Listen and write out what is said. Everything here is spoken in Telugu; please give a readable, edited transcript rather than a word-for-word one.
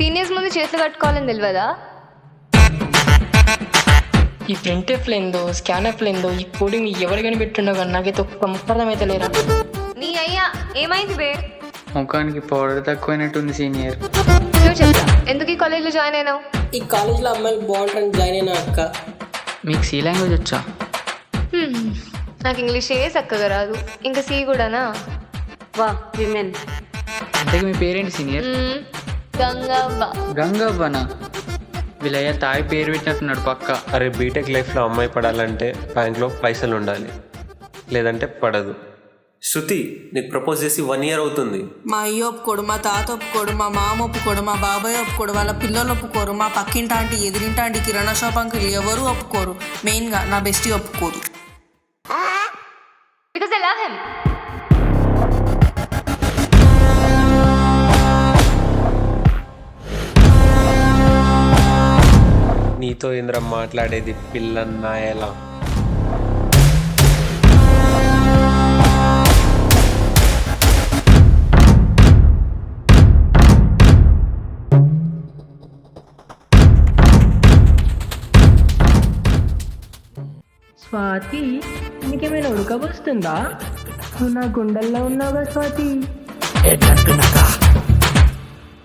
సీనియర్స్ ముందు చేతులు కట్టుకోవాలని తెలియదా? ఈ ప్రింట్ ఎఫ్లేందో స్కాన్ ఎఫ్లేందో ఈ కోడింగ్ ఎవరు కనిపెట్టిండో కానీ నాకైతే ఒక్క ముప్పర్థం అయితే లేరా. నీ అయ్యా ఏమైంది బే? ముఖానికి పౌడర్ తక్కువైనట్టుంది సీనియర్. నువ్వు చెప్తా ఎందుకు ఈ కాలేజ్లో జాయిన్ అయినావు? ఈ కాలేజ్లో అమ్మాయిలు బాగుంటారని జాయిన్ అయినా అక్క. మీకు సి లాంగ్వేజ్ వచ్చా? నాకు ఇంగ్లీష్ చక్కగా రాదు, ఇంకా సి కూడానా? వా విమెన్. అంటే మీ పేరేంటి సీనియర్? గంగవ్వ. గంగవ్వనా? వీళ్ళయ్య తాయి పేరు పెట్టినట్టున్నాడు పక్క. అరే బీటెక్ లైఫ్లో అమ్మాయి పడాలంటే బ్యాంక్లో పైసలు ఉండాలి, లేదంటే పడదు. శృతి నీకు ప్రపోజ్ చేసి 1 year అవుతుంది. మా అయ్య ఒప్పుకోడు, మా తాత ఒప్పుకోడు, మా మామ ఒప్పుకోడు, మా బాబాయ్ ఒప్పుకోడు, వాళ్ళ పిల్లలు ఒప్పుకోరు, మా పక్కింటి ఆంటీ ఎదిరింటి ఆంటీ కిరాణా షాప్ అంకుల్ ఎవరు ఒప్పుకోరు. మెయిన్గా నా బెస్టీ ఒప్పుకోరు. Because I love him. నీతో ఇంద్ర మాట్లాడేది పిల్లన్నాయలా. స్వాతి, నీకేమైనా ఉడకబోస్తుందా? నువ్వు నా గుండెల్లో ఉన్నావుగా స్వాతి.